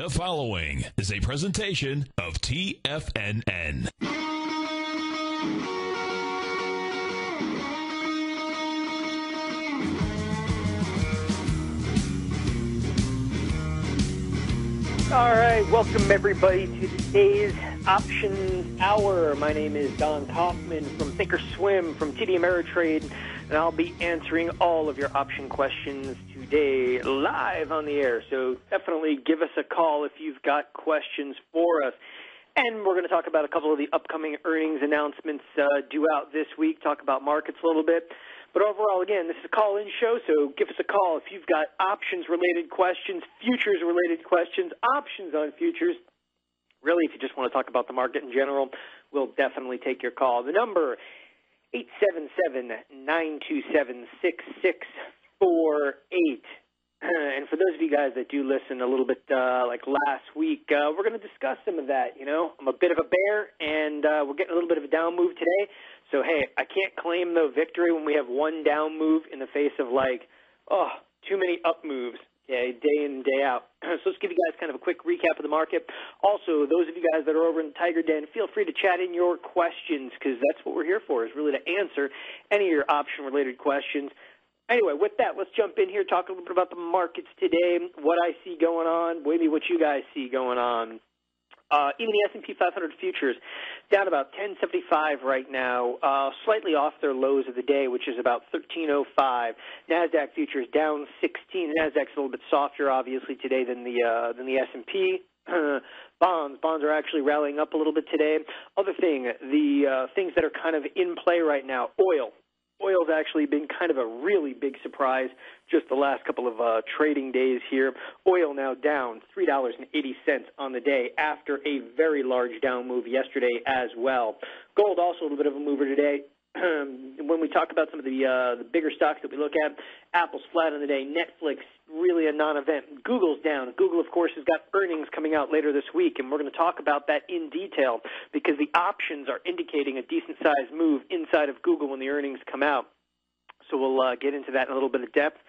The following is a presentation of TFNN. All right, welcome everybody to today's Options Hour. My name is Don Kaufman from ThinkorSwim from TD Ameritrade, and I'll be answering all of your option questions today live on the air. So definitely give us a call if you've got questions for us. And we're going to talk about a couple of the upcoming earnings announcements due out this week, talk about markets a little bit. But overall, again, this is a call-in show, so give us a call if you've got options-related questions, futures-related questions, options on futures. Really, if you just want to talk about the market in general, we'll definitely take your call. The number, 877-927-6648. And for those of you guys that do listen a little bit like last week, we're going to discuss some of that. You know, I'm a bit of a bear, and we're getting a little bit of a down move today. So, hey, I can't claim the victory when we have one down move in the face of, like, too many up moves, okay, day in and day out. So let's give you guys kind of a quick recap of the market. Also, those of you guys that are over in the Tiger Den, feel free to chat in your questions because that's what we're here for, is really to answer any of your option-related questions. Anyway, with that, let's jump in here, talk a little bit about the markets today, what I see going on, maybe what you guys see going on. Even the S&P 500 futures down about 1075 right now, slightly off their lows of the day, which is about 1305. NASDAQ futures down 16. NASDAQ's a little bit softer, obviously, today than the S&P. Bonds are actually rallying up a little bit today. Other thing, the things that are kind of in play right now, oil. Oil's actually been kind of a really big surprise just the last couple of trading days here. Oil now down $3.80 on the day after a very large down move yesterday as well. Gold also a little bit of a mover today. When we talk about some of the bigger stocks that we look at, Apple's flat on the day. Netflix, really a non-event. Google's down. Google, of course, has got earnings coming out later this week, and we're going to talk about that in detail because the options are indicating a decent-sized move inside of Google when the earnings come out. So we'll get into that in a little bit of depth.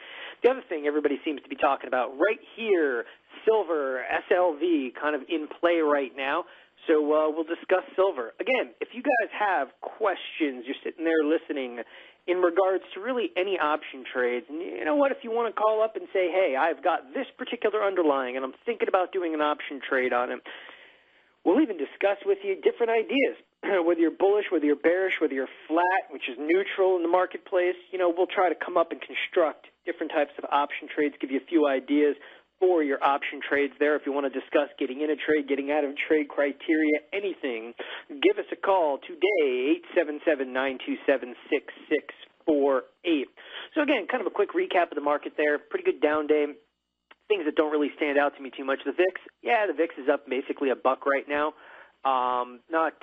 The other thing everybody seems to be talking about right here, silver, SLV, kind of in play right now. So we'll discuss silver. Again, if you guys have questions, you're sitting there listening in regards to really any option trades, and you know what, if you want to call up and say, hey, I've got this particular underlying and I'm thinking about doing an option trade on it, we'll even discuss with you different ideas, whether you're bullish, whether you're bearish, whether you're flat, which is neutral in the marketplace. You know, we'll try to come up and construct different types of option trades, give you a few ideas for your option trades there. If you want to discuss getting in a trade, getting out of trade criteria, anything, give us a call today, 877-927-6648. So again, kind of a quick recap of the market there. Pretty good down day. Things that don't really stand out to me too much. The VIX, the VIX is up basically $1 right now. Not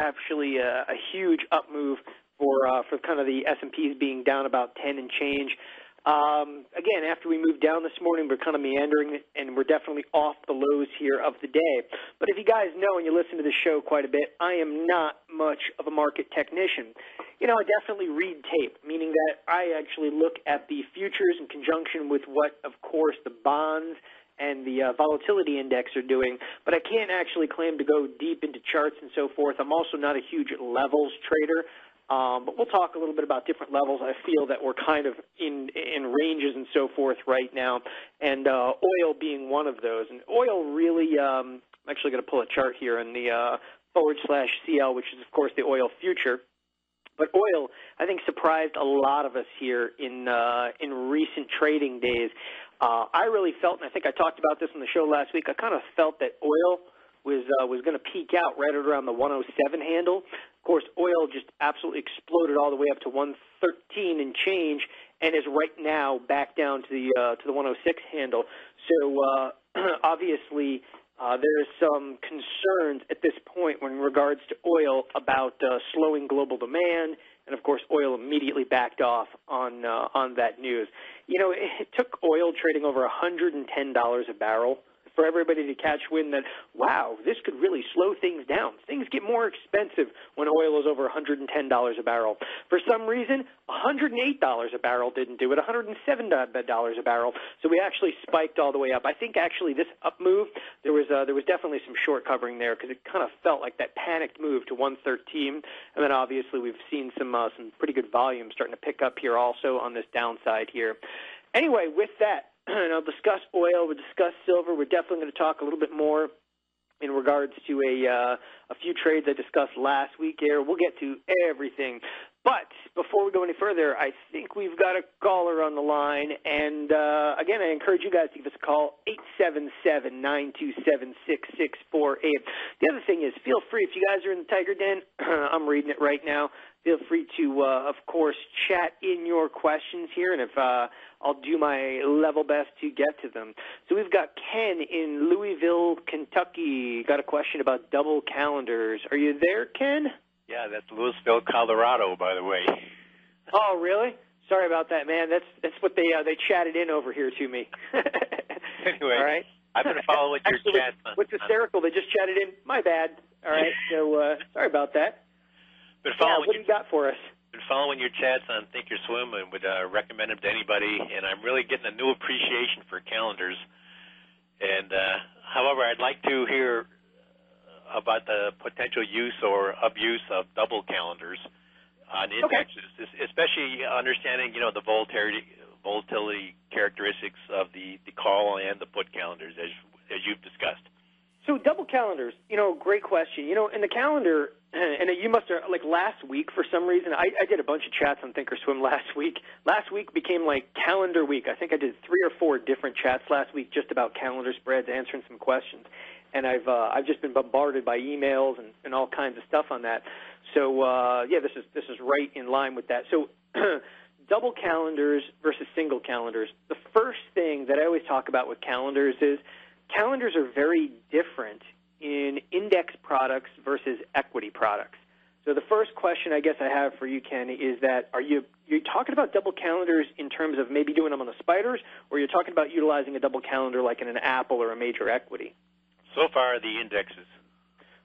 actually a huge up move for kind of the S&Ps being down about 10 and change. Again, after we moved down this morning, we're kind of meandering, and we're definitely off the lows here of the day. But if you guys know and you listen to the show quite a bit, I am not much of a market technician. You know, I definitely read tape, meaning that I actually look at the futures in conjunction with what, of course, the bonds and the volatility index are doing, but I can't actually claim to go deep into charts and so forth. I'm also not a huge levels trader. But we'll talk a little bit about different levels. I feel that we're kind of in ranges and so forth right now, and oil being one of those. And oil really, I'm actually going to pull a chart here in the /CL, which is, of course, the oil future. But oil, I think, surprised a lot of us here in recent trading days. I really felt, and I think I talked about this on the show last week, I kind of felt that oil was going to peak out right around the 107 handle. Of course, oil just absolutely exploded all the way up to 113 and change, and is right now back down to the 106 handle. So obviously, there is some concerns at this point in regards to oil about slowing global demand, and of course, oil immediately backed off on that news. You know, it took oil trading over $110 a barrel for everybody to catch wind that, wow, this could really slow things down. Things get more expensive when oil is over $110 a barrel. For some reason, $108 a barrel didn't do it, $107 a barrel. So we actually spiked all the way up. I think actually this up move, there was definitely some short covering there because it kind of felt like that panicked move to 113. And then obviously we've seen some pretty good volume starting to pick up here also on this downside here. Anyway, with that, and I'll discuss oil, we'll discuss silver. We're definitely going to talk a little bit more in regards to a few trades I discussed last week here. We'll get to everything. But before we go any further, I think we've got a caller on the line. And, again, I encourage you guys to give us a call, 877-927-6648. The other thing is, feel free, if you guys are in the Tiger Den, I'm reading it right now, feel free to, of course, chat in your questions here, and if I'll do my level best to get to them. So we've got Ken in Louisville, Kentucky. Got a question about double calendars. Are you there, Ken? Yeah, that's Louisville, Colorado, by the way. Oh, really? Sorry about that, man. That's what they chatted in over here to me. Anyway, all right. I've been following your chats. What's hysterical? They just chatted in. My bad. All right. So sorry about that. What do you got for us? Been following your chats on ThinkorSwim and would recommend them to anybody. And I'm really getting a new appreciation for calendars. And however, I'd like to hear about the potential use or abuse of double calendars on indexes, especially understanding, the volatility characteristics of the call and the put calendars as you've discussed. So double calendars, great question. In the calendar, and you must have, like last week for some reason, I did a bunch of chats on ThinkorSwim last week. Last week became like calendar week. I think I did 3 or 4 different chats last week just about calendar spreads, answering some questions. And I've just been bombarded by emails and all kinds of stuff on that. So this is right in line with that. So double calendars versus single calendars. The first thing that I always talk about with calendars is calendars are very different in index products versus equity products. So the first question I guess I have for you, Ken, is that you're talking about double calendars in terms of maybe doing them on the spiders, or you're talking about utilizing a double calendar like in an Apple or a major equity? So far, the indexes.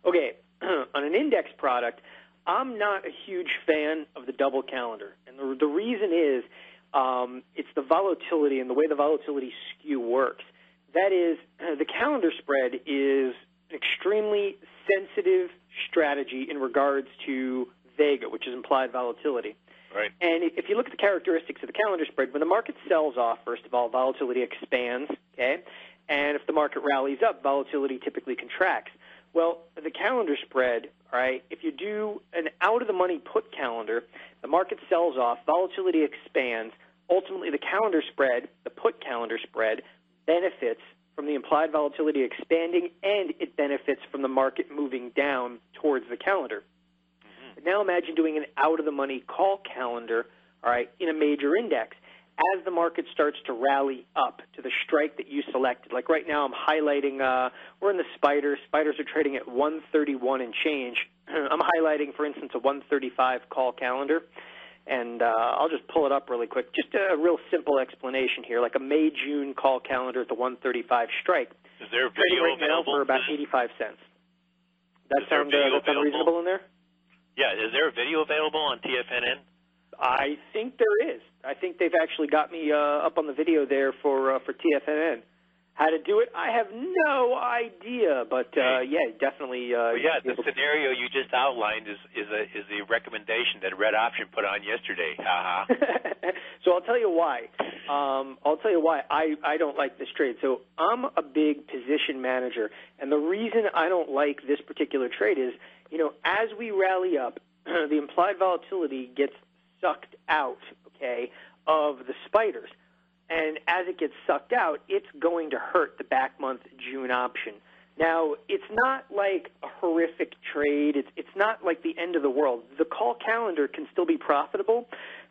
Okay, on an index product, I'm not a huge fan of the double calendar. And the reason is it's the volatility and the way the volatility skew works. That is, the calendar spread is an extremely sensitive strategy in regards to Vega, which is implied volatility. Right. And if you look at the characteristics of the calendar spread, when the market sells off, first of all, volatility expands, okay? And if the market rallies up, volatility typically contracts. Well, the calendar spread, all right, if you do an out-of-the-money put calendar, the market sells off, volatility expands. Ultimately, the calendar spread, the put calendar spread, benefits from the implied volatility expanding, and it benefits from the market moving down towards the calendar. Mm-hmm. But now imagine doing an out-of-the-money call calendar, all right, in a major index. As the market starts to rally up to the strike that you selected, like right now I'm highlighting, we're in the spiders. Spiders are trading at 131 and change. I'm highlighting, for instance, a 135 call calendar. And I'll just pull it up really quick. Just a real simple explanation here, like a May-June call calendar at the 135 strike. Is there a video right available? Now for about 85 cents. That sound reasonable in there? Yeah. Is there a video available on TFNN? I think there is. I think they've actually got me up on the video there for TFNN. How to do it, I have no idea, but definitely. The scenario you just outlined is the recommendation that Red Option put on yesterday. So I'll tell you why. I don't like this trade. So I'm a big position manager, and the reason I don't like this particular trade is, as we rally up, the implied volatility gets sucked out, of the spiders. And as it gets sucked out, it's going to hurt the back month June option. Now, it's not like a horrific trade. It's not like the end of the world. The call calendar can still be profitable,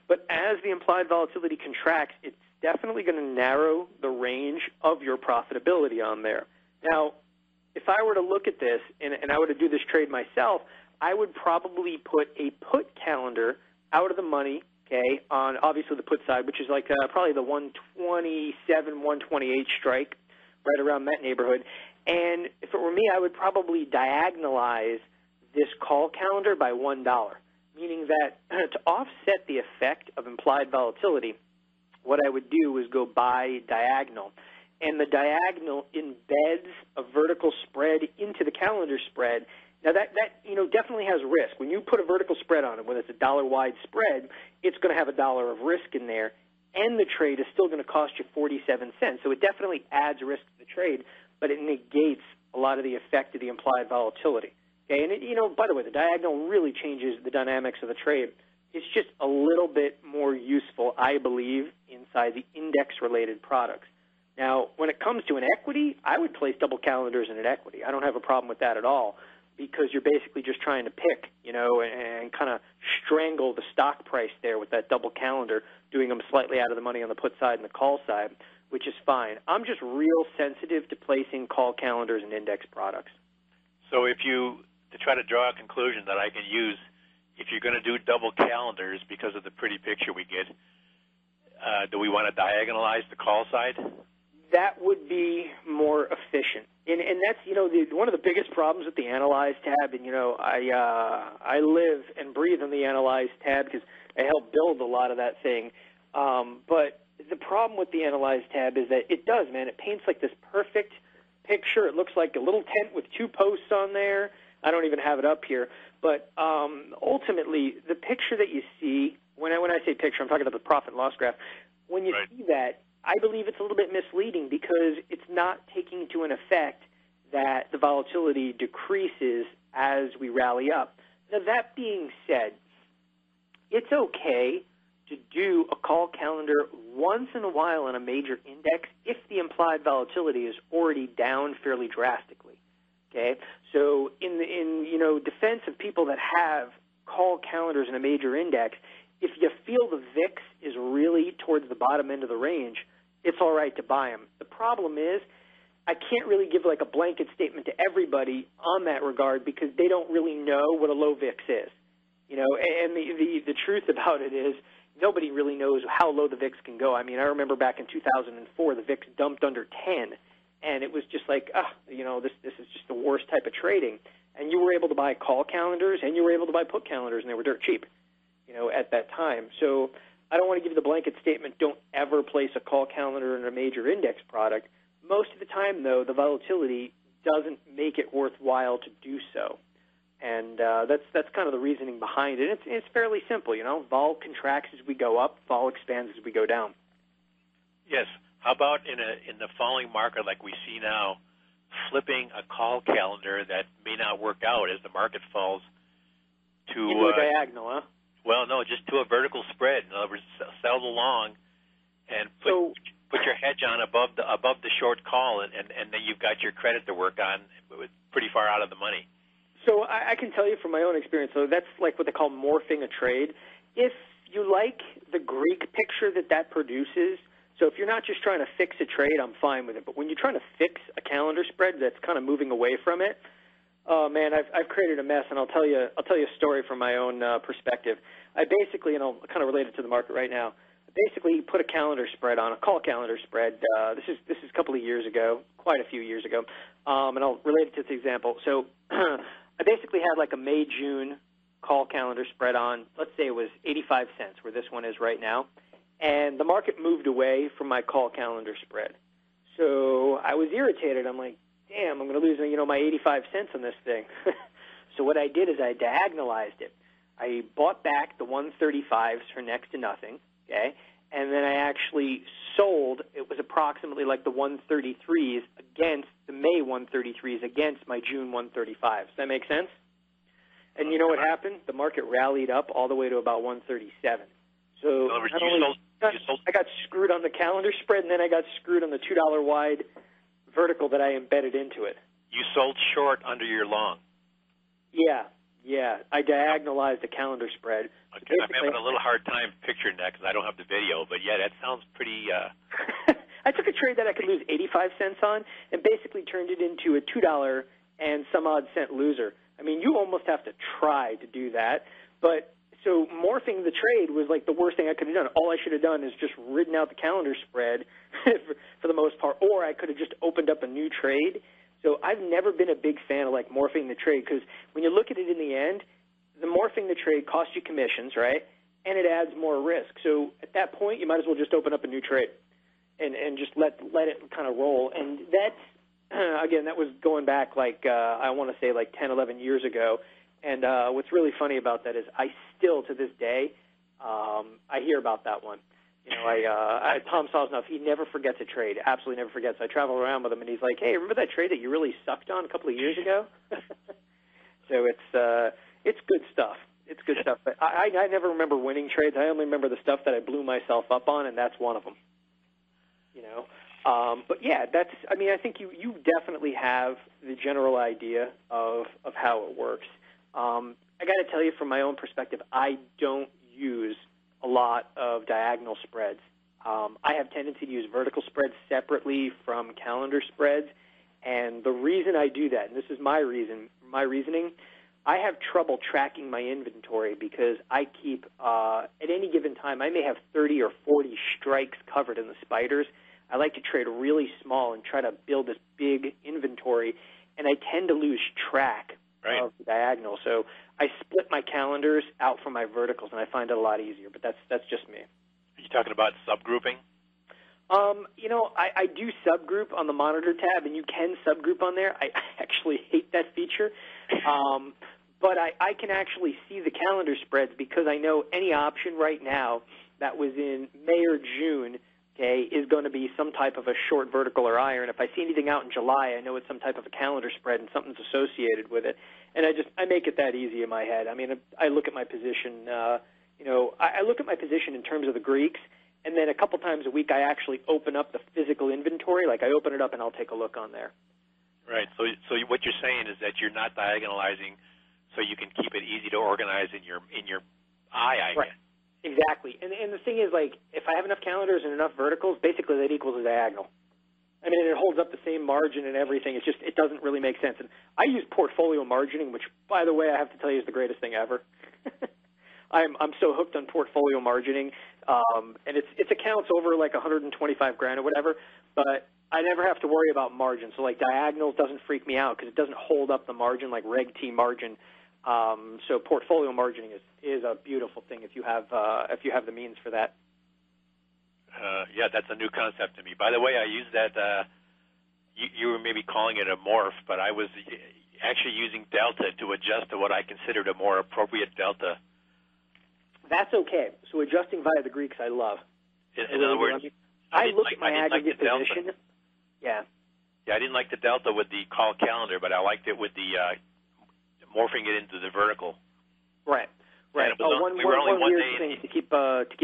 but as the implied volatility contracts, it's definitely going to narrow the range of your profitability on there. Now, if I were to look at this and I were to do this trade myself, I would probably put a put calendar out of the money, on obviously the put side, which is like probably the 127, 128 strike, right around that neighborhood. And if it were me, I would probably diagonalize this call calendar by $1, meaning that to offset the effect of implied volatility, what I would do is go by diagonal. And the diagonal embeds a vertical spread into the calendar spread. Now, that definitely has risk. When you put a vertical spread on it, whether it's a dollar-wide spread, it's going to have $1 of risk in there, and the trade is still going to cost you 47 cents. So it definitely adds risk to the trade, but it negates a lot of the effect of the implied volatility. Okay, and by the way, the diagonal really changes the dynamics of the trade. It's just a little bit more useful, I believe, inside the index-related products. Now, when it comes to an equity, I would place double calendars in an equity. I don't have a problem with that at all, because you're basically just trying to pick, and kind of strangle the stock price there with that double calendar, doing them slightly out of the money on the put side and the call side, which is fine. I'm just real sensitive to placing call calendars in index products. So to try to draw a conclusion that I can use, if you're going to do double calendars because of the pretty picture we get, do we want to diagonalize the call side? That would be more efficient. And that's, one of the biggest problems with the Analyze tab, and, I live and breathe on the Analyze tab because I help build a lot of that thing. But the problem with the Analyze tab is that it paints like this perfect picture. It looks like a little tent with 2 posts on there. I don't even have it up here. But ultimately, the picture that you see, when I say picture, I'm talking about the profit and loss graph. When you see that, I believe it's a little bit misleading because it's not taking into an effect that the volatility decreases as we rally up. Now, that being said, it's okay to do a call calendar once in a while on a major index if the implied volatility is already down fairly drastically. Okay, so in defense of people that have call calendars in a major index, if you feel the VIX is really towards the bottom end of the range, it's all right to buy them. The problem is I can't really give like a blanket statement to everybody on that regard because they don't really know what a low VIX is. And the truth about it is nobody really knows how low the VIX can go. I mean, I remember back in 2004, the VIX dumped under 10, and it was just like, this is just the worst type of trading. And you were able to buy call calendars and you were able to buy put calendars, and they were dirt cheap, at that time. So I don't want to give you the blanket statement, don't ever place a call calendar in a major index product. Most of the time, though, the volatility doesn't make it worthwhile to do so. And that's kind of the reasoning behind it. It's fairly simple, Vol contracts as we go up, vol expands as we go down. Yes. How about in the falling market like we see now, flipping a call calendar that may not work out as the market falls to into a diagonal, huh? Well, no, just to a vertical spread. In other words, sell the long and put your hedge on above the short call, and then you've got your credit to work on pretty far out of the money. So I can tell you from my own experience, so that's like what they call morphing a trade. If you like the Greek picture that produces, so if you're not just trying to fix a trade, I'm fine with it. But when you're trying to fix a calendar spread that's kind of moving away from it, oh man, I've created a mess, and I'll tell you a story from my own perspective. I basically, and I'll kind of relate it to the market right now. I basically put a calendar spread on, a call calendar spread. This is a couple of years ago, quite a few years ago, and I'll relate it to this example. So I basically had like a May-June call calendar spread on. Let's say it was 85 cents, where this one is right now, and the market moved away from my call calendar spread. So I was irritated. I'm like, damn, I'm going to lose, my 85 cents on this thing. So what I did is I diagonalized it. I bought back the 135s for next to nothing, okay, and then I actually sold. It was approximately like the 133s against the May 133s against my June 135s. Does that make sense? And you know what happened? The market rallied up all the way to about 137. So I got screwed on the calendar spread, and then I got screwed on the $2 wide vertical that I embedded into it. You sold short under your long. Yeah. I diagonalized the calendar spread. Okay, I'm having a little hard time picturing that because I don't have the video, but yeah, that sounds pretty... I took a trade that I could lose 85 cents on and basically turned it into a $2 and some odd cent loser. I mean, you almost have to try to do that, but So morphing the trade was like the worst thing I could have done. All I should have done is just ridden out the calendar spread for the most part, or I could have just opened up a new trade. So I've never been a big fan of like morphing the trade, because when you look at it in the end, the morphing the trade costs you commissions, right? And it adds more risk. So at that point, you might as well just open up a new trade and just let it kind of roll. And that's, again, that was going back like, I want to say like 10, 11 years ago. And what's really funny about that is I still, to this day, I hear about that one. You know, Tom Sosnoff, he never forgets a trade, absolutely never forgets. I travel around with him, and he's like, hey, remember that trade that you really sucked on a couple of years ago? So it's good stuff. It's good stuff. But I never remember winning trades. I only remember the stuff that I blew myself up on, and that's one of them. You know? But, yeah, I think you definitely have the general idea of how it works. I got to tell you, from my own perspective, I don't use a lot of diagonal spreads. I have tendency to use vertical spreads separately from calendar spreads, and the reason I do that, and this is my reasoning, I have trouble tracking my inventory because I keep, at any given time, I may have 30 or 40 strikes covered in the spiders. I like to trade really small and try to build this big inventory, and I tend to lose track of the diagonal. So I split my calendars out from my verticals, and I find it a lot easier, but that's just me. Are you talking about subgrouping? You know, I do subgroup on the monitor tab, and you can subgroup on there. I actually hate that feature. But I can actually see the calendar spreads because I know any option right now that was in May or June, okay, is going to be some type of a short vertical or iron. If I see anything out in July, I know it's some type of a calendar spread and something's associated with it. And I make it that easy in my head. I mean, I look at my position, I look at my position in terms of the Greeks, and then a couple times a week I actually open up the physical inventory. Like I open it up and I'll take a look on there. Right. So what you're saying is that you're not diagonalizing so you can keep it easy to organize in your eye, I guess. Right. Exactly. And the thing is, like, if I have enough calendars and enough verticals, basically that equals a diagonal. I mean, it holds up the same margin and everything. It doesn't really make sense. And I use portfolio margining, which, by the way, I have to tell you is the greatest thing ever. I'm so hooked on portfolio margining, and it's accounts over like 125 grand or whatever, but I never have to worry about margin. So like diagonals doesn't freak me out because it doesn't hold up the margin like Reg T margin. So portfolio margining is a beautiful thing if you have the means for that. Yeah, that's a new concept to me. By the way, I use that. You were maybe calling it a morph, but I was actually using delta to adjust to what I considered a more appropriate delta. That's okay. So adjusting via the Greeks, I love. In other words, I look at my aggregate position. Yeah. Yeah, I didn't like the delta with the call calendar, but I liked it with the morphing it into the vertical. Right. Right. One weird thing to keep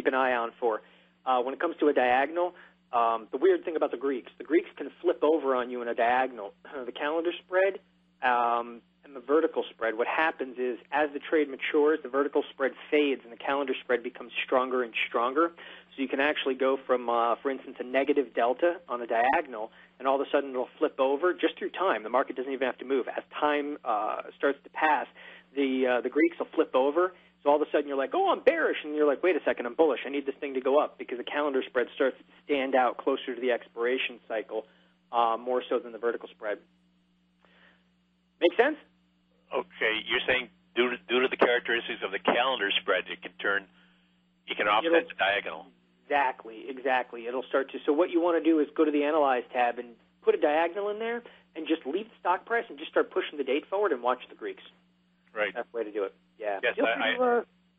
an eye on for when it comes to a diagonal. The weird thing about the Greeks can flip over on you in a diagonal. The calendar spread and the vertical spread. What happens is, as the trade matures, the vertical spread fades and the calendar spread becomes stronger and stronger. So you can actually go from, for instance, a negative delta on a diagonal, and all of a sudden it'll flip over just through time. The market doesn't even have to move. As time starts to pass, the Greeks will flip over. So all of a sudden you're like, oh, I'm bearish, and you're like, wait a second, I'm bullish. I need this thing to go up because the calendar spread starts to stand out closer to the expiration cycle, more so than the vertical spread. Make sense? Okay, you're saying due to the characteristics of the calendar spread, it can offset the diagonal. Exactly. It'll start to. So what you want to do is go to the Analyze tab and put a diagonal in there, and just leave the stock price and just start pushing the date forward and watch the Greeks. Right. That's the way to do it. Yeah. Yes,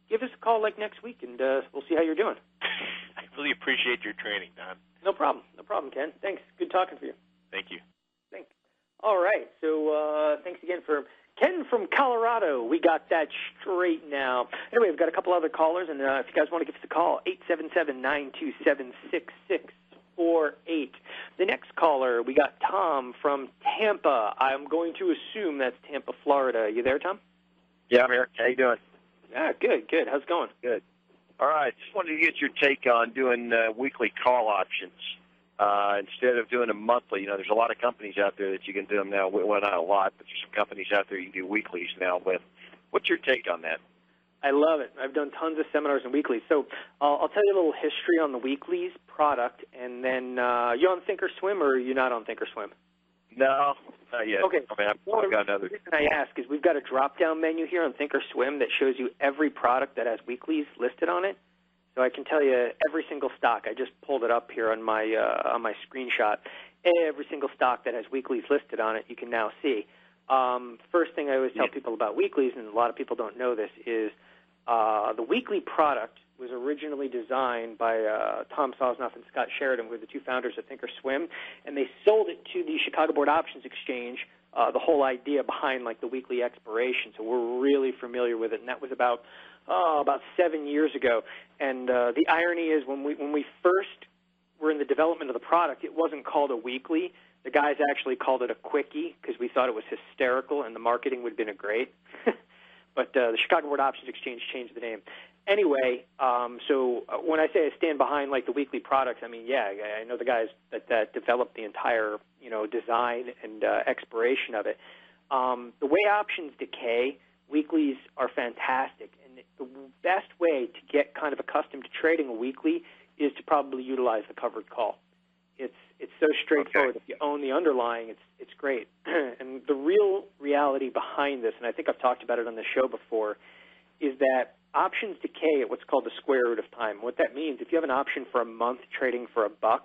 give us a call like next week, and we'll see how you're doing. I really appreciate your training, Don. No problem, Ken. Thanks. Good talking to you. Thank you. Thanks. All right. So thanks again for Ken from Colorado. We got that straight now. Anyway, we've got a couple other callers, and if you guys want to give us a call, 877-927-6648. The next caller, we got Tom from Tampa. I'm going to assume that's Tampa, Florida. You there, Tom? Yeah, I'm here. How you doing? Yeah, good. How's it going? Good. All right. Just wanted to get your take on doing weekly call options instead of doing them monthly. You know, there's a lot of companies out there that you can do them now. Well, not a lot, but there's some companies out there you can do weeklies now with. What's your take on that? I love it. I've done tons of seminars and weeklies. So I'll tell you a little history on the weeklies product, and then you on ThinkorSwim or are you not on ThinkorSwim? No, not yet. Okay. I mean, I've got another. The reason I ask is we've got a drop-down menu here on ThinkorSwim that shows you every product that has weeklies listed on it. So I can tell you every single stock. I just pulled it up here on my screenshot. Every single stock that has weeklies listed on it, you can now see. First thing I always tell people about weeklies, and a lot of people don't know this, is the weekly product was originally designed by Tom Sosnoff and Scott Sheridan, who were the two founders of ThinkorSwim, and they sold it to the Chicago Board Options Exchange, the whole idea behind like the weekly expiration. So we're really familiar with it, and that was about 7 years ago. And the irony is when we first were in the development of the product, it wasn't called a weekly. The guys actually called it a quickie because we thought it was hysterical and the marketing would have been great. But the Chicago Board Options Exchange changed the name. Anyway, so when I say I stand behind like the weekly products, I mean, yeah, I know the guys that developed the entire, design and expiration of it. The way options decay, weeklies are fantastic. And the best way to get kind of accustomed to trading a weekly is to probably utilize the covered call. It's so straightforward. Okay. If you own the underlying, it's great. And the real reality behind this, and I think I've talked about it on the show before, is that options decay at what's called the square root of time. What that means, if you have an option for a month trading for $1,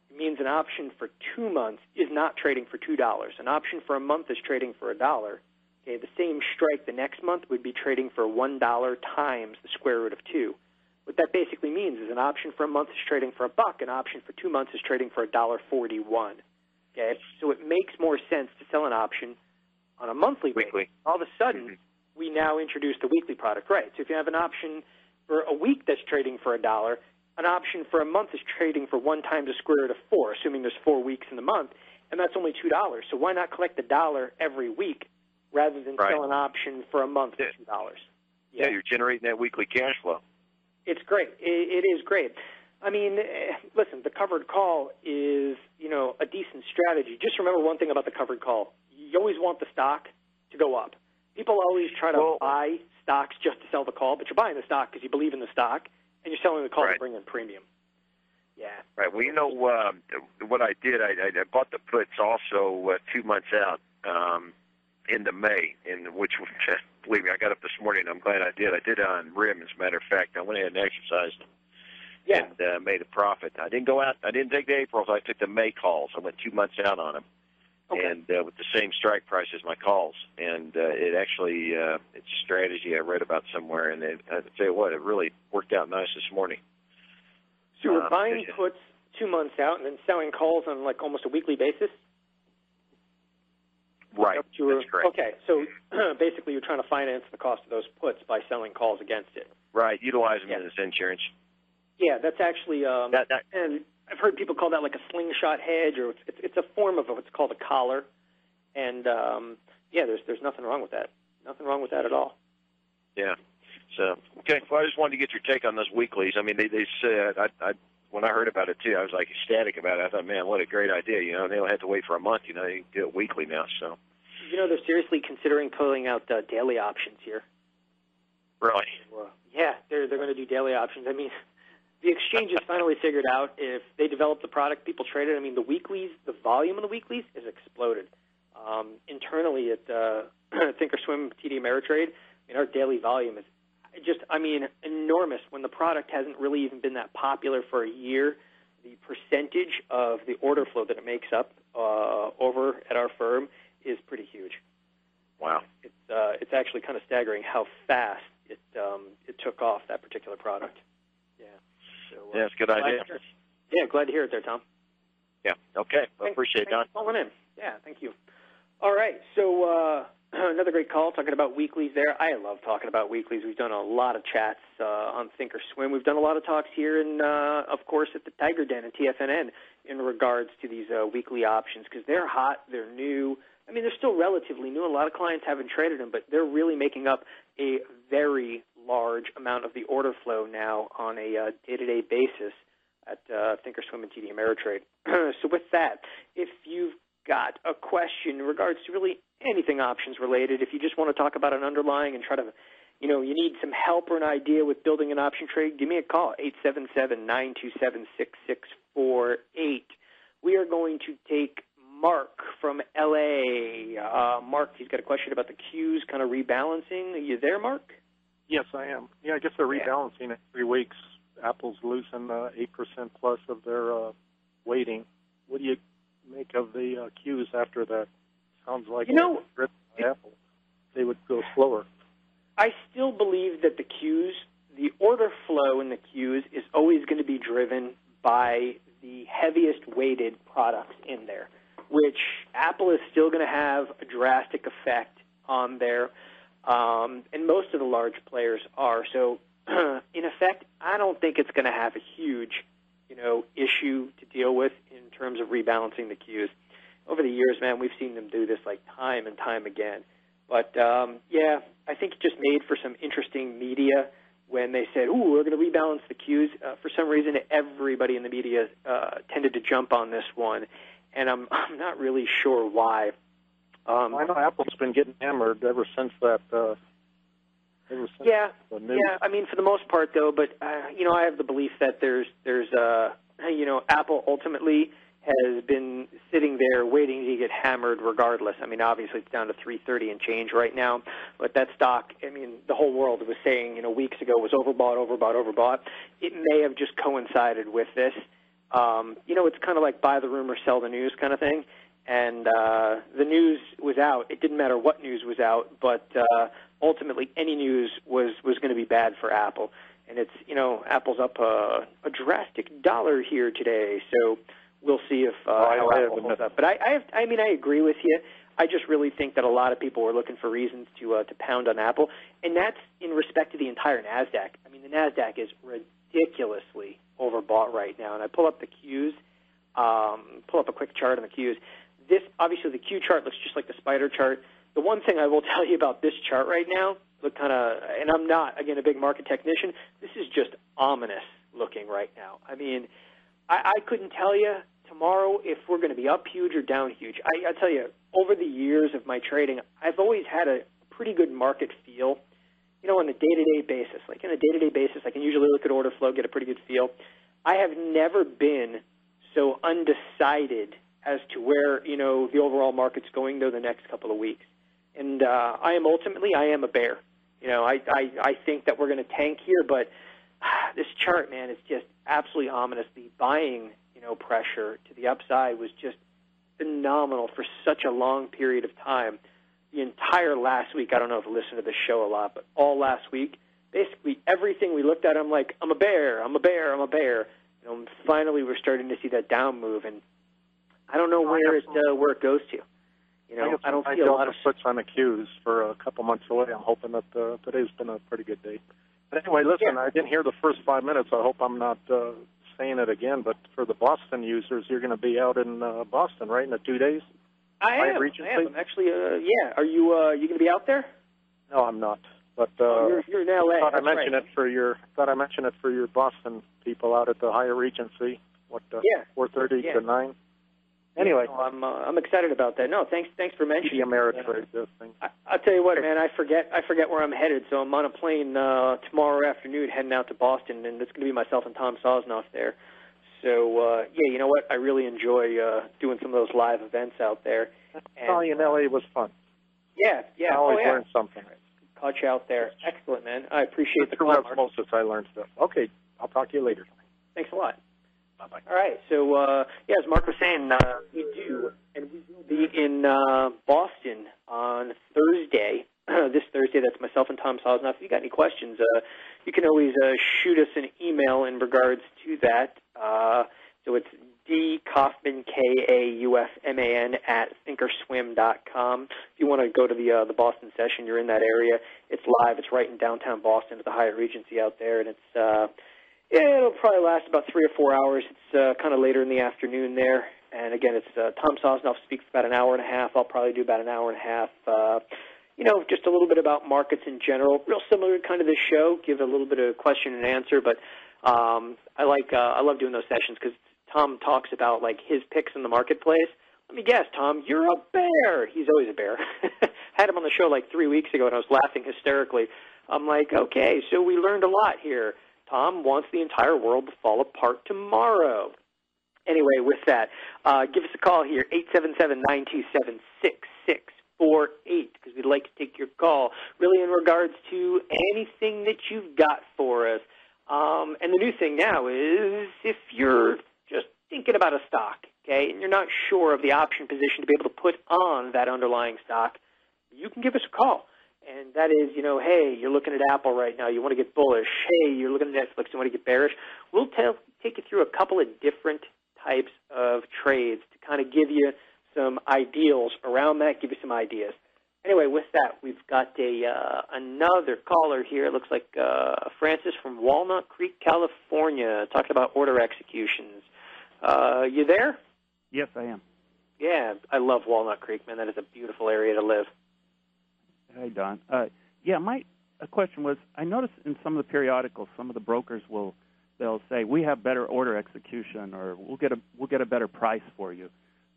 it means an option for 2 months is not trading for $2. An option for a month is trading for $1. Okay, the same strike the next month would be trading for $1 times the square root of 2. What that basically means is an option for a month is trading for $1, an option for 2 months is trading for $1.41. Okay, so it makes more sense to sell an option on a monthly basis. All of a sudden, we now introduce the weekly product, right? So if you have an option for a week that's trading for $1, an option for a month is trading for 1 times the square root of 4, assuming there's 4 weeks in the month, and that's only $2. So why not collect $1 every week rather than sell an option for a month for $2? Yeah, you're generating that weekly cash flow. It's great. It is great. I mean, listen, the covered call is, a decent strategy. Just remember one thing about the covered call. You always want the stock to go up. People always try to buy stocks just to sell the call, but you're buying the stock because you believe in the stock, and you're selling the call to bring in premium. Yeah. Right. Well, what I did, I bought the puts also 2 months out into May, which, believe me, I got up this morning, and I'm glad I did. I did it on RIM, as a matter of fact. I went ahead and exercised and made a profit. I didn't go out. I didn't take the Aprils. I took the May calls. I went 2 months out on them, and with the same strike price as my calls. And it actually, it's a strategy I read about somewhere, and I tell you what, it really worked out nice this morning. So you're buying puts 2 months out and then selling calls on like almost a weekly basis? Right, that's correct. Okay, so basically you're trying to finance the cost of those puts by selling calls against it. Right, utilize them as insurance. Yeah, that's actually, and I've heard people call that like a slingshot hedge, or it's a form of what's called a collar. And, there's nothing wrong with that. Nothing wrong with that at all. Yeah. So, okay, well, I just wanted to get your take on those weeklies. I mean, they said, when I heard about it, too, I was like ecstatic about it. I thought, man, what a great idea. They don't have to wait for a month. They can do it weekly now. So, they're seriously considering pulling out daily options here. Really? Yeah, they're going to do daily options. I mean, the exchange has finally figured out if they develop the product, people trade it. I mean, the weeklies, the volume of the weeklies has exploded. Internally at ThinkorSwim TD Ameritrade, our daily volume is enormous. When the product hasn't really even been that popular for a year, the percentage of the order flow that it makes up over at our firm is pretty huge. Wow. It's actually kind of staggering how fast it took off, that particular product. Yeah. So, it's a good idea. Glad to hear it there, Tom. Yeah. Okay. Well, appreciate it, Don. Thanks for calling in. Yeah, thank you. All right. So another great call talking about weeklies there. I love talking about weeklies. We've done a lot of chats on ThinkorSwim. We've done a lot of talks here, of course, at the Tiger Den and TFNN in regards to these weekly options because they're hot, they're new. I mean, they're still relatively new. A lot of clients haven't traded them, but they're really making up a very large amount of the order flow now on a day-to-day basis at ThinkorSwim and TD Ameritrade. So with that, if you've got a question in regards to really anything options related, if you just want to talk about an underlying and try to you need some help or an idea with building an option trade, give me a call, 877-927-6648. We are going to take Mark from L.A. Mark, he's got a question about the Qs kind of rebalancing. Are you there, Mark? Yes, I am. Yeah, I guess they're rebalancing in 3 weeks. Apple's losing 8% plus of their weighting. What do you make of the Qs after that? Sounds like Apple. They would go slower. I still believe that the Qs, the order flow in the Qs is always going to be driven by the heaviest weighted products in there, which Apple is still going to have a drastic effect on there, and most of the large players are. So, in effect, I don't think it's going to have a huge, issue to deal with in terms of rebalancing the Qs. Over the years, man, we've seen them do this like time and time again. But, I think it just made for some interesting media when they said, ooh, we're going to rebalance the Qs. For some reason, everybody in the media tended to jump on this one, and I'm not really sure why. I know Apple's been getting hammered ever since that. The news. I mean, for the most part, though, but, I have the belief that there's Apple ultimately has been sitting there waiting to get hammered regardless. I mean, obviously it's down to 330 and change right now, but that stock, I mean, the whole world was saying, weeks ago was overbought. It may have just coincided with this. It's kind of like buy the rumor, sell the news kind of thing. And the news was out. It didn't matter what news was out, but ultimately any news was going to be bad for Apple. And it's, Apple's up a drastic dollar here today, so we'll see if how Apple holds up. But I agree with you. I just really think that a lot of people were looking for reasons to pound on Apple, and that's in respect to the entire NASDAQ. I mean, the NASDAQ is ridiculously overbought right now. And I pull up the Qs, pull up a quick chart on the Qs. Obviously, the Q chart looks just like the spider chart. The one thing I will tell you about this chart right now, and I'm not, again, a big market technician, this is just ominous looking right now. I mean, I couldn't tell you tomorrow if we're going to be up huge or down huge. I tell you, over the years of my trading, I've always had a pretty good market feel, on a day-to-day basis. Like in a day-to-day basis, I can usually look at order flow, get a pretty good feel. I have never been so undecided as to where, the overall market's going, though, the next couple of weeks. And I am a bear. I think that we're going to tank here, but this chart, man, is just absolutely ominous. The buying, pressure to the upside was just phenomenal for such a long period of time. The entire last week, I don't know if you listen to the show a lot, but all last week, basically everything we looked at, I'm like, I'm a bear. And finally, we're starting to see that down move, and I don't know where it goes to. I don't see a lot of puts on the Qs for a couple months away. I'm hoping that today's been a pretty good day. But anyway, listen, I didn't hear the first 5 minutes. I hope I'm not saying it again. But for the Boston users, you're going to be out in Boston, right, in the 2 days? I am. I'm actually, Are you going to be out there? No, I'm not. But you're in L.A. I thought I mentioned it for your Boston people out at the Hyatt Regency. 4:30 to 9. Anyway, I'm excited about that. No, thanks for mentioning the Ameritrade thing. I'll tell you what, man. I forget where I'm headed. So I'm on a plane tomorrow afternoon, heading out to Boston, and it's going to be myself and Tom Sosnoff there. So you know what? I really enjoy doing some of those live events out there. Calling in LA was fun. Yeah. I always learned something. Caught you out there. Excellent, man. I appreciate the call, Mark. Osmosis, I learned stuff. Okay, I'll talk to you later. Thanks a lot. Bye-bye. All right. So, as Mark was saying, we will be in Boston on Thursday. This Thursday, that's myself and Tom Sosnoff. If you got any questions, you can always shoot us an email in regards to that. So it's D Kaufman, Kaufman at ThinkorSwim.com. If you want to go to the Boston session, you're in that area. It's live. It's right in downtown Boston at the Hyatt Regency out there, and it's it'll probably last about 3 or 4 hours. It's kind of later in the afternoon there. And, again, it's Tom Sosnoff speaks for about an hour and a half. I'll probably do about an hour and a half. Just a little bit about markets in general. Real similar to kind of this show. Give a little bit of question and answer. But I love doing those sessions because Tom talks about, like, his picks in the marketplace. Let me guess, Tom, you're a bear. He's always a bear. Had him on the show like 3 weeks ago, and I was laughing hysterically. I'm like, okay, so we learned a lot here. Tom wants the entire world to fall apart tomorrow. Anyway, with that, give us a call here, 877-927-6648, because we'd like to take your call, really in regards to anything that you've got for us. And the new thing now is if you're just thinking about a stock, okay, and you're not sure of the option position to be able to put on that underlying stock, you can give us a call. And that is, hey, you're looking at Apple right now, you want to get bullish. Hey, you're looking at Netflix, you want to get bearish. We'll take you through a couple of different types of trades to kind of give you some ideals around that, give you some ideas. Anyway, with that, we've got another caller here. It looks like Francis from Walnut Creek, California, talking about order executions. You there? Yes, I am. Yeah, I love Walnut Creek, man. That is a beautiful area to live. Hey, Don. My question was, I noticed in some of the periodicals, some of the brokers they'll say we have better order execution, or we'll get a better price for you.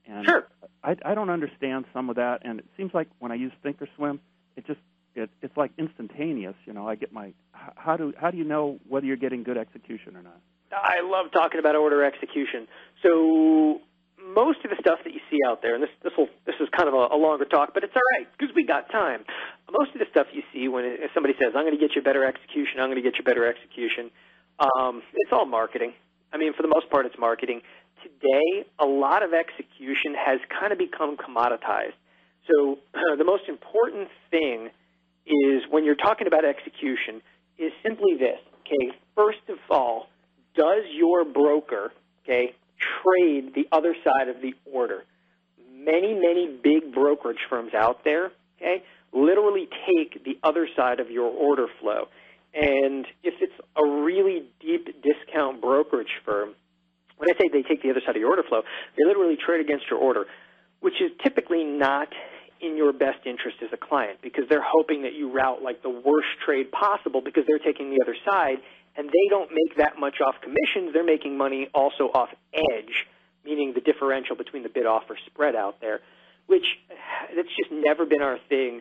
And sure. I don't understand some of that, and it seems like when I use ThinkorSwim, it's like instantaneous. I get my how do you know whether you're getting good execution or not? I love talking about order execution. So most of the stuff that you see out there, and this is kind of a longer talk, but it's all right because we got time. Most of the stuff you see when somebody says, I'm going to get you better execution, I'm going to get you better execution, it's all marketing. I mean, for the most part, it's marketing. Today, a lot of execution has kind of become commoditized. So the most important thing is when you're talking about execution is simply this, okay? First of all, does your broker, okay, trade the other side of the order? Many, many big brokerage firms out there, okay, literally take the other side of your order flow. And if it's a really deep discount brokerage firm, when I say they take the other side of your order flow, they literally trade against your order, which is typically not in your best interest as a client because they're hoping that you route like the worst trade possible because they're taking the other side, and they don't make that much off commissions. They're making money also off edge, meaning the differential between the bid-offer spread out there, which that's just never been our thing.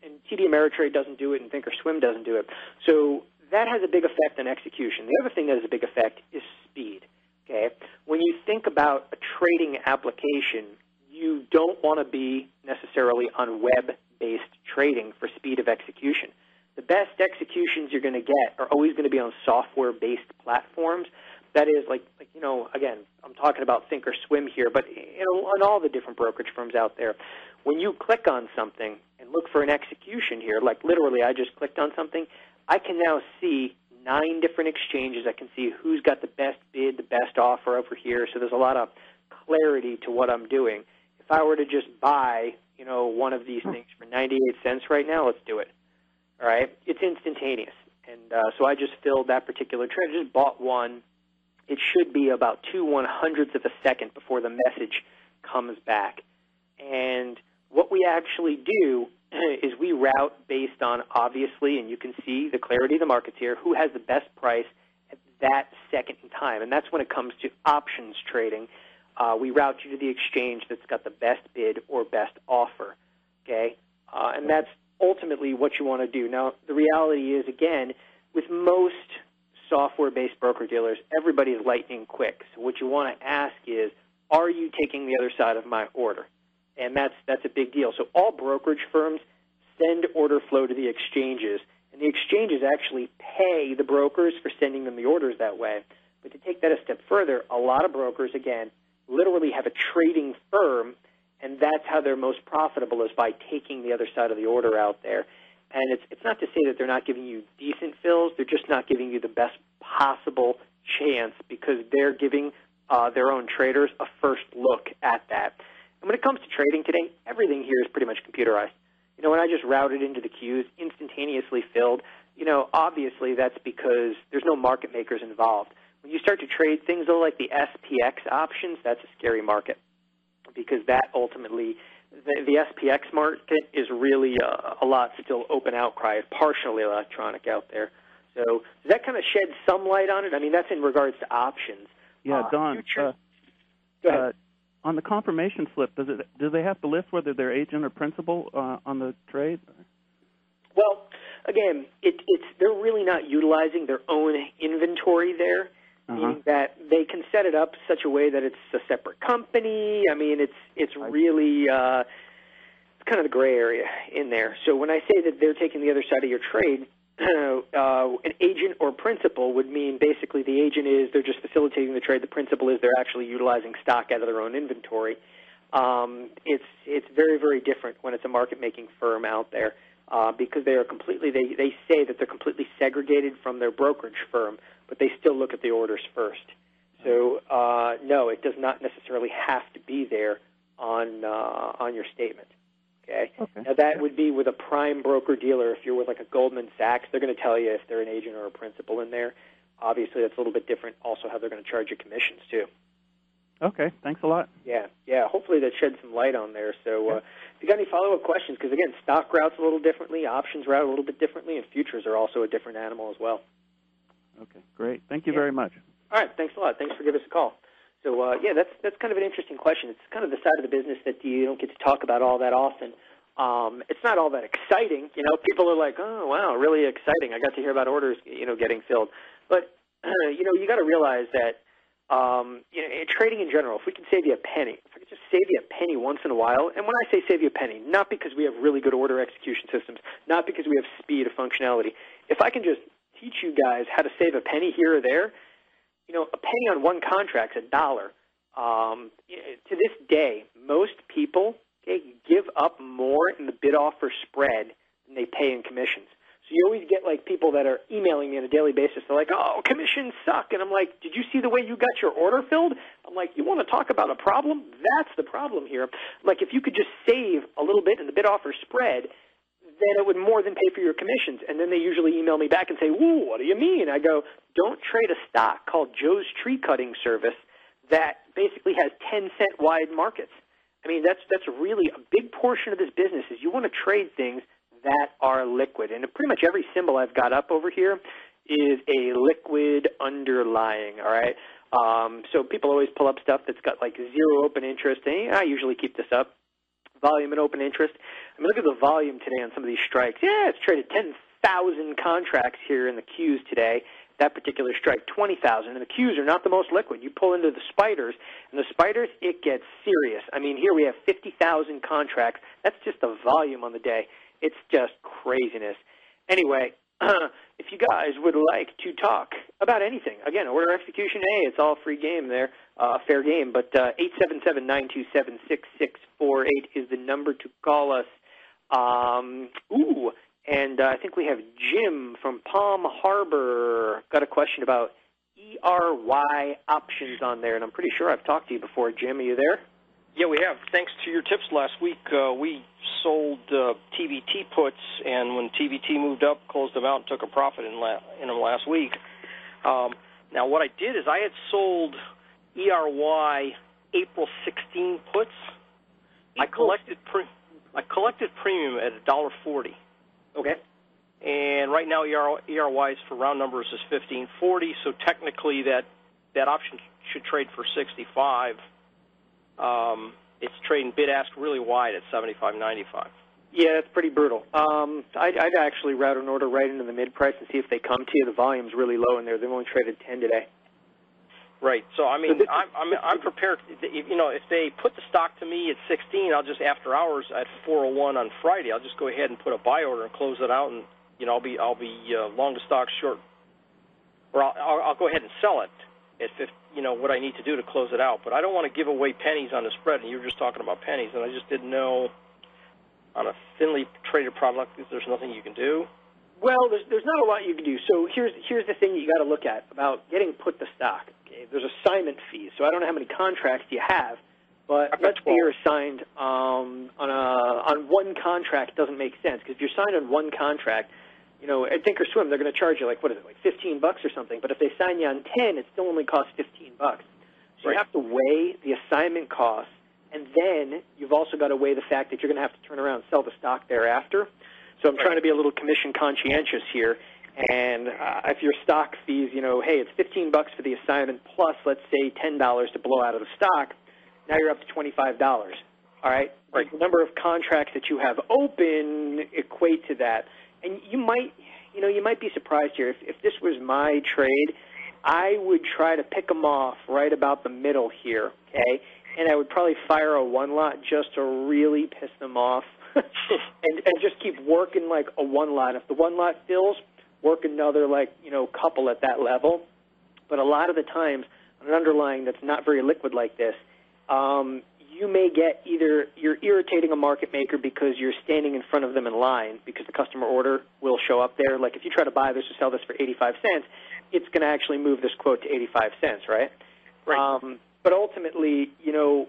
And TD Ameritrade doesn't do it, and ThinkorSwim doesn't do it. So that has a big effect on execution. The other thing that has a big effect is speed. Okay, when you think about a trading application, you don't want to be necessarily on web-based trading for speed of execution. The best executions you're going to get are always going to be on software-based platforms. That is, again, I'm talking about ThinkorSwim here, but on all the different brokerage firms out there, when you click on something and look for an execution here, like literally I just clicked on something, I can now see 9 different exchanges. I can see who's got the best bid, the best offer over here. So there's a lot of clarity to what I'm doing. If I were to just buy, one of these things for 98 cents right now, let's do it. All right? It's instantaneous. And so I just filled that particular trade. I just bought one. It should be about 2/100ths of a second before the message comes back. And what we actually do is we route based on, obviously, and you can see the clarity of the markets here, who has the best price at that second in time. And that's when it comes to options trading. We route you to the exchange that's got the best bid or best offer, okay? And that's ultimately what you want to do. Now, the reality is, again, with most software-based broker-dealers, everybody is lightning quick. So what you want to ask is, are you taking the other side of my order? And that's a big deal. So all brokerage firms send order flow to the exchanges, and the exchanges actually pay the brokers for sending them the orders that way. But to take that a step further, a lot of brokers, again, literally have a trading firm, and that's how they're most profitable is by taking the other side of the order out there. And it's not to say that they're not giving you decent fills. They're just not giving you the best possible chance because they're giving their own traders a first look at that. And when it comes to trading today, everything here is pretty much computerized. When I just routed into the queues, instantaneously filled, obviously that's because there's no market makers involved. When you start to trade things, though, like the SPX options, that's a scary market because that ultimately, the SPX market is really a lot still open outcry. It's partially electronic out there. So does that kind of shed some light on it? I mean, that's in regards to options. Yeah, Don, go ahead. On the confirmation slip, do they have to list whether they're agent or principal on the trade? Well, again, they're really not utilizing their own inventory there, meaning that they can set it up such a way that it's a separate company. I mean, it's really it's kind of the gray area in there. So when I say that they're taking the other side of your trade, an agent or principal would mean basically the agent is they're just facilitating the trade. The principal is they're actually utilizing stock out of their own inventory. It's very, very different when it's a market-making firm out there because they are completely, they say that they're completely segregated from their brokerage firm, but they still look at the orders first. So, no, it does not necessarily have to be there on your statement. Okay. Now, that would be with a prime broker-dealer. If you're with, like, a Goldman Sachs, they're going to tell you if they're an agent or a principal in there. Obviously, that's a little bit different also how they're going to charge you commissions, too. Okay. Thanks a lot. Yeah. Hopefully that sheds some light on there. So if you got any follow-up questions, because, again, stock routes a little differently, options route a little bit differently, and futures are also a different animal as well. Okay. Great. Thank you very much. All right. Thanks a lot. Thanks for giving us a call. So, that's kind of an interesting question. It's kind of the side of the business that you don't get to talk about all that often. It's not all that exciting. You know, people are like, oh, wow, really exciting. I got to hear about orders, getting filled. But, you got to realize that, trading in general, if we could save you a penny, if I could just save you a penny once in a while, and when I say save you a penny, not because we have really good order execution systems, not because we have speed or functionality, if I can just teach you guys how to save a penny here or there, a penny on one contract's $1. To this day, most people give up more in the bid-offer spread than they pay in commissions. So you always get, like, people that are emailing me on a daily basis. They're like, oh, commissions suck. And I'm like, did you see the way you got your order filled? I'm like, you want to talk about a problem? That's the problem here. I'm like, if you could just save a little bit in the bid-offer spread, then it would more than pay for your commissions. And then they usually email me back and say, ooh, what do you mean? I go, don't trade a stock called Joe's Tree Cutting Service that basically has 10-cent wide markets. I mean, that's really a big portion of this business is you want to trade things that are liquid. And pretty much every symbol I've got up over here is a liquid underlying, all right? So people always pull up stuff that's got like zero open interest. And I usually keep this up. Volume and open interest. I mean, look at the volume today on some of these strikes. Yeah, it's traded 10,000 contracts here in the Qs today. That particular strike, 20,000. And the Qs are not the most liquid. You pull into the spiders, and the spiders, it gets serious. I mean, here we have 50,000 contracts. That's just the volume on the day. It's just craziness. Anyway, if you guys would like to talk about anything, again, order execution, hey, it's all free game there, fair game, but 877-927-6648 is the number to call us. And I think we have Jim from Palm Harbor got a question about ERY options on there, and I'm pretty sure I've talked to you before. Jim, are you there? Yeah, we have. Thanks to your tips last week, we sold TVT puts, and when TVT moved up, closed them out and took a profit in them last week. Now, what I did is I had sold ERY April 16 puts. I collected premium at $1.40. Okay. And right now, ERY's for round numbers is $15.40, so technically that option should trade for $65. It's trading bid-ask really wide at $75.95. Yeah, that's pretty brutal. I'd actually route an order right into the mid-price and see if they come to you. The volume's really low in there. They've only traded 10 today. Right. So, I mean, I'm prepared. If they put the stock to me at 16, I'll just, after hours at 4:01 on Friday, I'll just go ahead and put a buy order and close it out, and, I'll be long the stock, short, or I'll go ahead and sell it at 50, what I need to do to close it out. But I don't want to give away pennies on the spread, and you were just talking about pennies, and I just didn't know on a thinly traded product if there's nothing you can do. Well, there's not a lot you can do. So here's the thing you got to look at about getting put to stock. Okay? There's assignment fees. So I don't know how many contracts you have, but let's say you're assigned on one contract. Doesn't make sense because if you're signed on one contract, at ThinkorSwim, they're going to charge you like $15 or something. But if they sign you on 10, it still only costs $15. So you have to weigh the assignment costs, and then you've also got to weigh the fact that you're going to have to turn around and sell the stock thereafter. So I'm trying to be a little commission conscientious here. And if your stock fees, hey, it's $15 for the assignment plus, let's say, $10 to blow out of the stock, now you're up to $25. All right? The number of contracts that you have open equate to that. And you might be surprised here. If this was my trade, I would try to pick them off right about the middle here, okay? And I would probably fire a one lot just to really piss them off and just keep working like a one lot. If the one lot fills, work another couple at that level. But a lot of the times on an underlying that's not very liquid like this, you may get either you're irritating a market maker because you're standing in front of them in line because the customer order will show up there. Like if you try to buy this or sell this for 85 cents, it's going to actually move this quote to 85 cents, right? Right. But ultimately,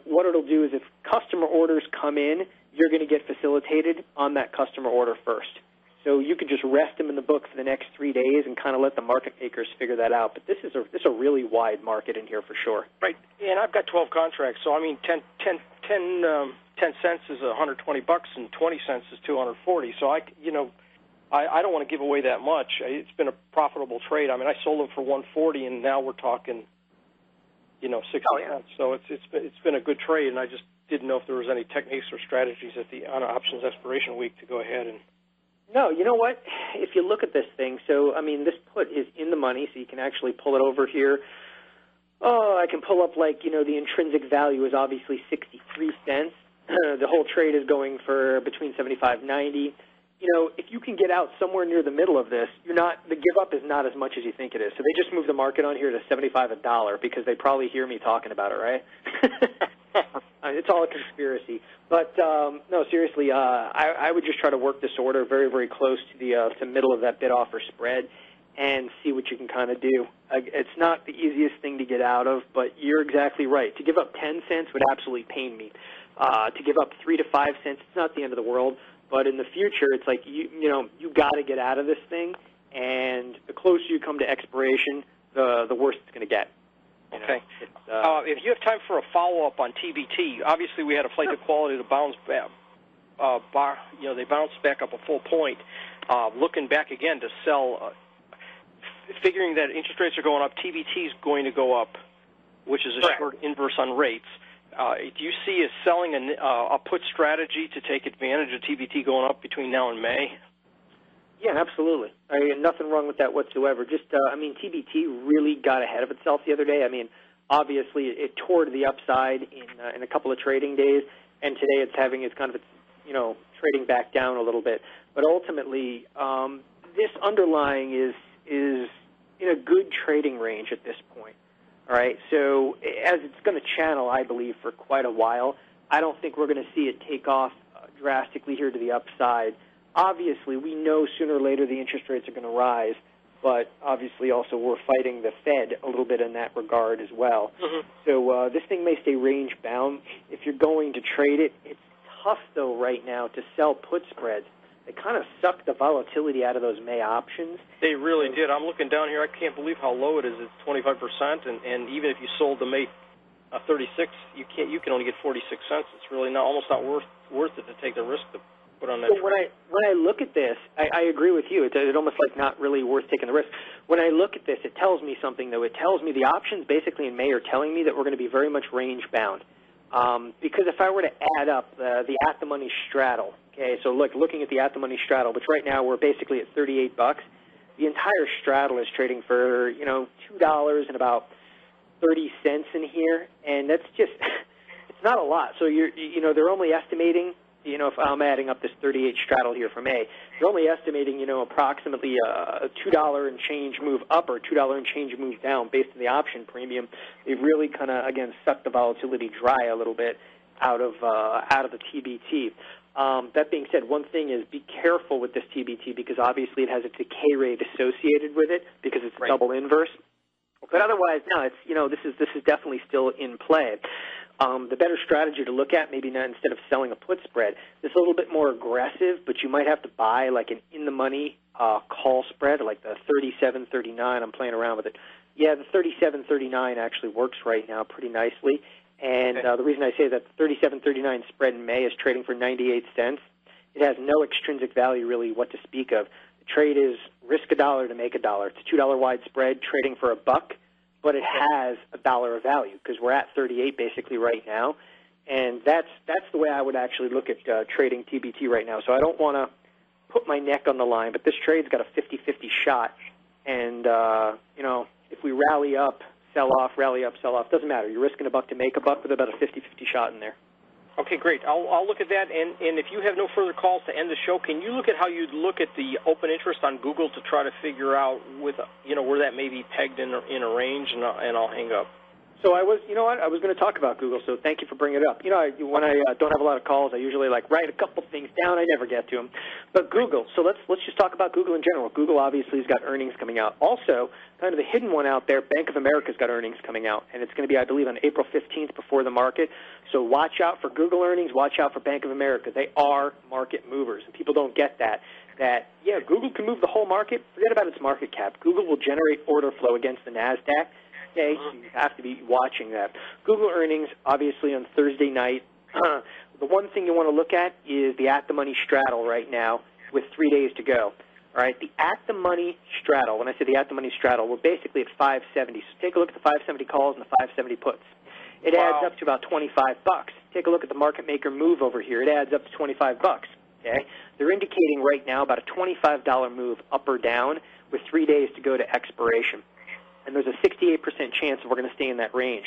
what it'll do is if customer orders come in, you're going to get facilitated on that customer order first. So you could just rest them in the book for the next 3 days and kind of let the market makers figure that out. But this is a really wide market in here for sure. Right. And I've got 12 contracts, so I mean 10 cents is $120 and 20 cents is $240. So I don't want to give away that much. It's been a profitable trade. I mean, I sold them for $140, and now we're talking 60 cents. So it's been a good trade, and I just didn't know if there was any techniques or strategies on options expiration week to go ahead and. No, you know what? If you look at this thing, so, I mean, this put is in the money, so you can actually pull it over here. Oh, I can pull up, the intrinsic value is obviously 63 cents. The whole trade is going for between 75 and 90. If you can get out somewhere near the middle of this, the give up is not as much as you think it is. So they just moved the market on here to 75 $1 because they probably hear me talking about it, right? It's all a conspiracy. But, no, seriously, I would just try to work this order very, very close to the middle of that bid-offer spread and see what you can kind of do. It's not the easiest thing to get out of, but you're exactly right. To give up 10 cents would absolutely pain me. To give up 3 to 5 cents, it's not the end of the world. But in the future, it's like, you got to get out of this thing, and the closer you come to expiration, the worse it's going to get. Okay. If you have time for a follow-up on TBT, obviously we had a flight to quality to bounce back. They bounced back up a full point. Looking back again to sell, figuring that interest rates are going up, TBT is going to go up, which is a short inverse on rates. Do you see as selling a put strategy to take advantage of TBT going up between now and May? Yeah, absolutely. Nothing wrong with that whatsoever. Just, TBT really got ahead of itself the other day. I mean, obviously it tore to the upside in a couple of trading days, and today it's having its kind of, trading back down a little bit. But ultimately, this underlying is in a good trading range at this point. All right, so as it's going to channel, I believe, for quite a while, I don't think we're going to see it take off drastically here to the upside. Obviously, we know sooner or later the interest rates are going to rise, but obviously also we're fighting the Fed a little bit in that regard as well. Mm-hmm. So this thing may stay range-bound. If you're going to trade it, it's tough, though, right now to sell put spreads. They kind of sucked the volatility out of those May options. They really did. I'm looking down here. I can't believe how low it is. It's 25%, and even if you sold the May 36, you can only get 46 cents. It's really almost not worth it to take the risk to put on that. So when I look at this, I agree with you. It's almost like not really worth taking the risk. When I look at this, it tells me something, though. It tells me the options basically in May are telling me that we're going to be very much range-bound. Because if I were to add up the at-the-money straddle, okay, so looking at the at-the-money straddle, which right now we're basically at $38, the entire straddle is trading for, $2 and about 30 cents in here, and that's just, it's not a lot. So they're only estimating, if I'm adding up this 38 straddle here for May, they're only estimating, approximately a $2 and change move up or $2 and change move down based on the option premium. They've really kind of, again, sucked the volatility dry a little bit out of the TBT. That being said, one thing is be careful with this TBT because obviously it has a decay rate associated with it because it's a double inverse. Okay. But otherwise, no, it's this is definitely still in play. The better strategy to look at, maybe not instead of selling a put spread, is a little bit more aggressive, but you might have to buy like an in-the-money call spread, like the 37.39. I'm playing around with it. Yeah, the 37.39 actually works right now pretty nicely. And the reason I say that the 37.39 spread in May is trading for 98 cents. It has no extrinsic value really what to speak of. The trade is risk $1 to make $1. It's a $2 wide spread trading for $1. But it has $1 of value because we're at 38 basically right now, and that's the way I would actually look at trading TBT right now. So I don't want to put my neck on the line, but this trade's got a 50-50 shot. And, if we rally up, sell off, doesn't matter. You're risking a buck to make a buck with about a 50-50 shot in there. Okay, great. I'll look at that. And if you have no further calls to end the show, can you look at how you'd look at the open interest on Google to try to figure out where that may be pegged in a range, and I'll hang up. So I was going to talk about Google, so thank you for bringing it up. When I don't have a lot of calls, I usually write a couple things down. I never get to them. But Google, so let's just talk about Google in general. Google obviously has got earnings coming out. Also, kind of the hidden one out there, Bank of America's got earnings coming out, and it's going to be, I believe, on April 15th before the market. So watch out for Google earnings. Watch out for Bank of America. They are market movers, and people don't get that. Google can move the whole market. Forget about its market cap. Google will generate order flow against the NASDAQ. Okay, so you have to be watching that. Google earnings, obviously, on Thursday night. The one thing you want to look at is the at-the-money straddle right now with 3 days to go. All right, the at-the-money straddle, when I say the at-the-money straddle, we're basically at 570. So take a look at the 570 calls and the 570 puts. It adds up to about $25. Take a look at the market maker move over here. It adds up to $25. Okay, they're indicating right now about a $25 move up or down with 3 days to go to expiration. And there's a 68% chance that we're going to stay in that range.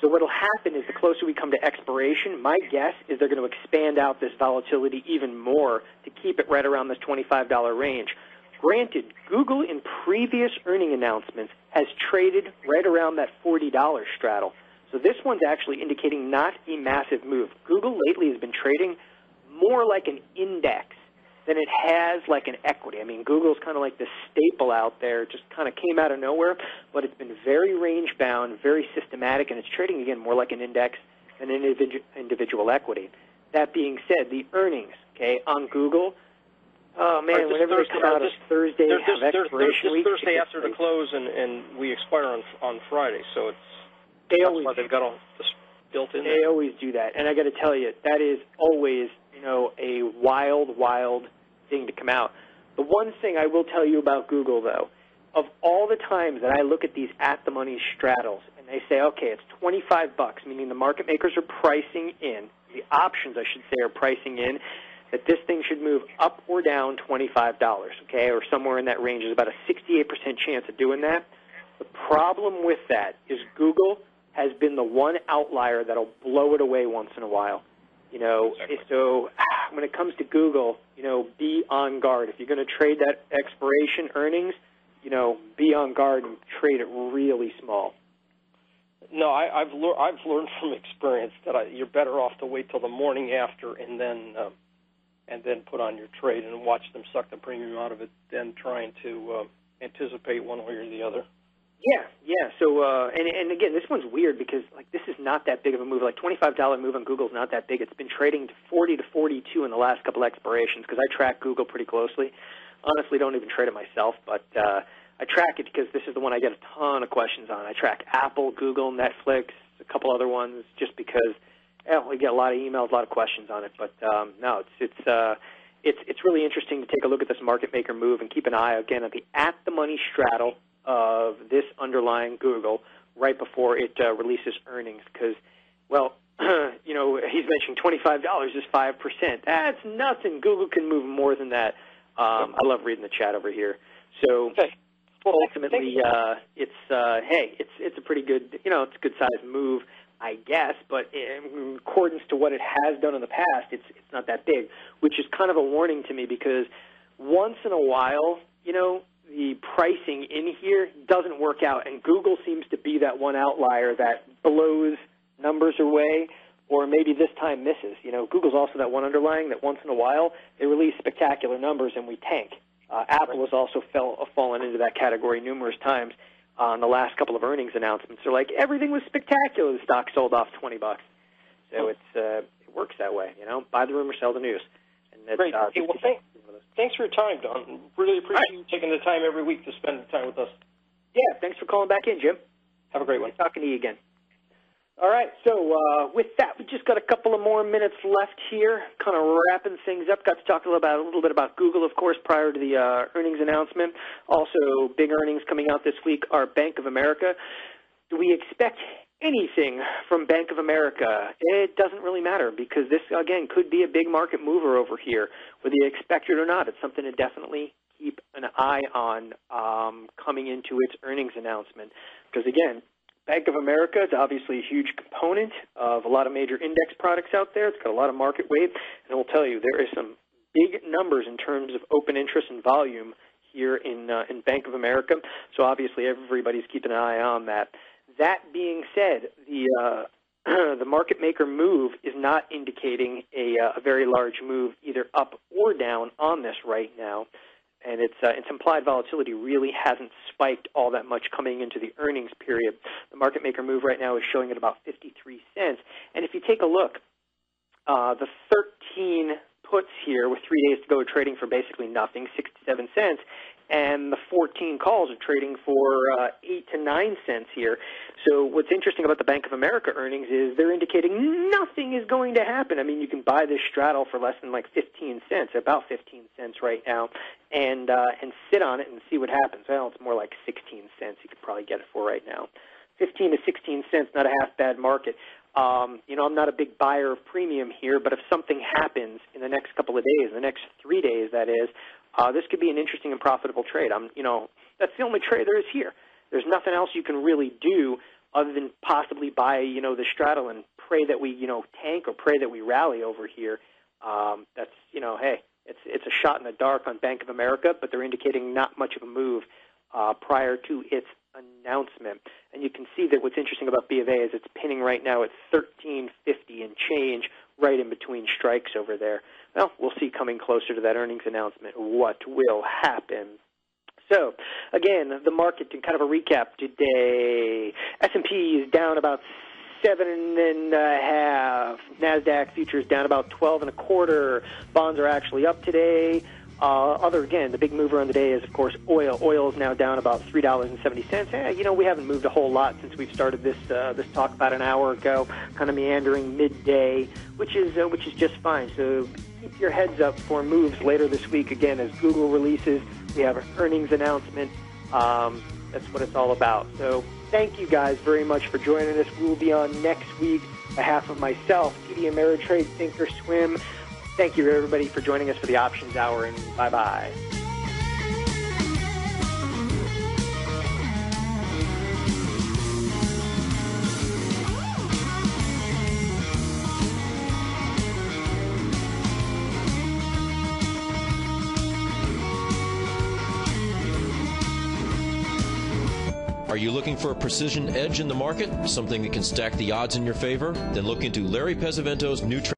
So what will happen is the closer we come to expiration, my guess is they're going to expand out this volatility even more to keep it right around this $25 range. Granted, Google in previous earning announcements has traded right around that $40 straddle. So this one's actually indicating not a massive move. Google lately has been trading more like an index than it has like an equity. I mean, Google's kind of like the staple out there. It just kind of came out of nowhere, but it's been very range-bound, very systematic, and it's trading, again, more like an index than an individual equity. That being said, the earnings, on Google, whenever they come out, Thursday of expiration week. Thursday after the close, and we expire on Friday, so that's why they've got all this built in there. They always do that, and I got to tell you, that is always a wild thing to come out. The one thing I will tell you about Google, though, of all the times that I look at these at-the-money straddles, and they say, okay, it's $25, meaning the market makers are pricing in, the options, I should say, are pricing in, that this thing should move up or down $25, okay, or somewhere in that range. There's about a 68% chance of doing that. The problem with that is Google has been the one outlier that'll blow it away once in a while. Exactly. So when it comes to Google, be on guard. If you're going to trade that expiration earnings, be on guard and trade it really small. No, I've learned from experience that you're better off to wait till the morning after and then put on your trade and watch them suck the premium out of it than trying to anticipate one way or the other. Yeah. So, and again, this one's weird because, this is not that big of a move. $25 move on Google's not that big. It's been trading to 40 to 42 in the last couple expirations because I track Google pretty closely. Honestly, don't even trade it myself, but I track it because this is the one I get a ton of questions on. I track Apple, Google, Netflix, a couple other ones just because we get a lot of emails, a lot of questions on it. But, no, it's really interesting to take a look at this market maker move and keep an eye, again, at the at-the-money straddle of this underlying Google right before it releases earnings because, he's mentioning $25 is 5%. That's nothing. Google can move more than that. I love reading the chat over here. So ultimately, it's a pretty good, it's a good-sized move, I guess, but in accordance to what it has done in the past, it's not that big, which is kind of a warning to me because once in a while, the pricing in here doesn't work out, and Google seems to be that one outlier that blows numbers away or maybe this time misses. Google's also that one underlying that once in a while they release spectacular numbers and we tank. Apple has also fallen into that category numerous times on the last couple of earnings announcements. They're like, everything was spectacular. The stock sold off $20. So it works that way, buy the rumor, sell the news. And great. Thanks for your time, Don. Really appreciate you taking the time every week to spend time with us. Yeah, thanks for calling back in, Jim. Have a great one. Nice talking to you again. All right, so with that, we just got a couple of more minutes left here, kind of wrapping things up. Got to talk a little bit about Google, of course, prior to the earnings announcement. Also, big earnings coming out this week are Bank of America. Do we expect anything from Bank of America, it doesn't really matter because this, again, could be a big market mover over here. Whether you expect it or not, it's something to definitely keep an eye on coming into its earnings announcement. Because, again, Bank of America is obviously a huge component of a lot of major index products out there. It's got a lot of market weight, and I'll tell you, there is some big numbers in terms of open interest and volume here in Bank of America. So obviously everybody's keeping an eye on that. That being said, the market maker move is not indicating a very large move either up or down on this right now. And its implied volatility really hasn't spiked all that much coming into the earnings period. The market maker move right now is showing at about 53 cents. And if you take a look, the 13 puts here with 3 days to go are trading for basically nothing, 67 cents. And the 14 calls are trading for 8 to 9 cents here. So what's interesting about the Bank of America earnings is they're indicating nothing is going to happen. I mean, you can buy this straddle for less than like 15 cents, about 15 cents right now, and sit on it and see what happens. Well, it's more like 16 cents you could probably get it for right now. 15 to 16 cents, not a half bad market. You know, I'm not a big buyer of premium here, but if something happens in the next couple of days, the next 3 days, that is, this could be an interesting and profitable trade. You know, that's the only trade there is here. There's nothing else you can really do other than possibly buy, you know, the straddle and pray that we, you know, tank or pray that we rally over here. That's, you know, hey, it's a shot in the dark on Bank of America, but they're indicating not much of a move prior to its announcement. And you can see that what's interesting about B of A is it's pinning right now at 13.50 and change, right in between strikes over there. Well, we'll see coming closer to that earnings announcement what will happen. So, again, the market, in kind of a recap today, S&P is down about 7.5. NASDAQ futures down about 12.25. Bonds are actually up today. Again, the big mover on the day is, of course, oil. Oil is now down about $3.70. You know, we haven't moved a whole lot since we've started this talk about an hour ago, kind of meandering midday, which is just fine. So keep your heads up for moves later this week. Again, as Google releases, we have an earnings announcement. That's what it's all about. So thank you guys very much for joining us. We will be on next week on behalf of myself, TD Ameritrade, ThinkorSwim. Thank you, everybody, for joining us for the Options Hour, and bye-bye. Are you looking for a precision edge in the market? Something that can stack the odds in your favor? Then look into Larry Pesavento's new